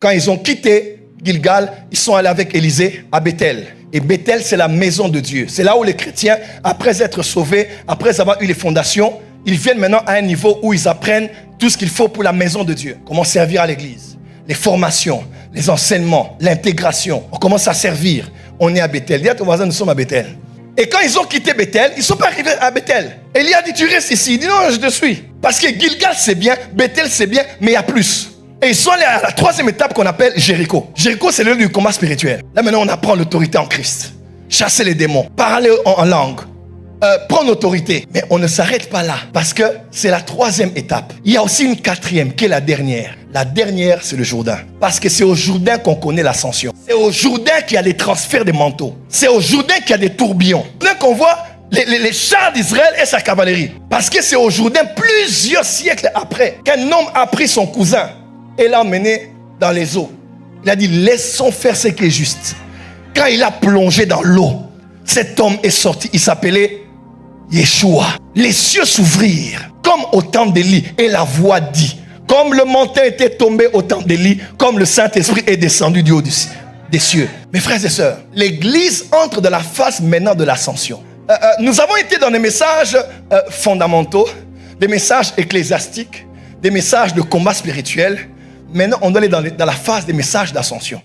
Quand ils ont quitté Gilgal, ils sont allés avec Élisée à Bethel. Et Bethel, c'est la maison de Dieu. C'est là où les chrétiens, après être sauvés, après avoir eu les fondations, ils viennent maintenant à un niveau où ils apprennent tout ce qu'il faut pour la maison de Dieu. Comment servir à l'église, les formations, les enseignements, l'intégration. On commence à servir. On est à Bethel. Dis à ton voisin, nous sommes à Bethel. Et quand ils ont quitté Bethel, ils ne sont pas arrivés à Bethel. Élie a dit, tu restes ici. Il dit, non, je te suis. Parce que Gilgal, c'est bien, Bethel, c'est bien, mais il y a plus. Et ils sont allés à la troisième étape qu'on appelle Jéricho. Jéricho, c'est le lieu du combat spirituel. Là, maintenant, on apprend l'autorité en Christ. Chasser les démons, parler en langue, prendre l'autorité. Mais on ne s'arrête pas là, parce que c'est la troisième étape. Il y a aussi une quatrième, qui est la dernière. La dernière, c'est le Jourdain. Parce que c'est au Jourdain qu'on connaît l'ascension. C'est au Jourdain qu'il y a les transferts des manteaux. C'est au Jourdain qu'il y a des tourbillons. Là qu'on voit les chars d'Israël et sa cavalerie. Parce que c'est au Jourdain, plusieurs siècles après, qu'un homme a pris son cousin et l'a emmené dans les eaux. Il a dit, laissons faire ce qui est juste. Quand il a plongé dans l'eau, cet homme est sorti. Il s'appelait Yeshua. Les cieux s'ouvrirent comme au temps d'Élie. Et la voix dit, comme le manteau était tombé au temps d'Élie, comme le Saint-Esprit est descendu du haut des cieux. Mes frères et sœurs, l'Église entre dans la phase maintenant de l'ascension. Nous avons été dans des messages fondamentaux, des messages ecclésiastiques, des messages de combat spirituel. Maintenant, on doit aller dans la phase des messages d'ascension.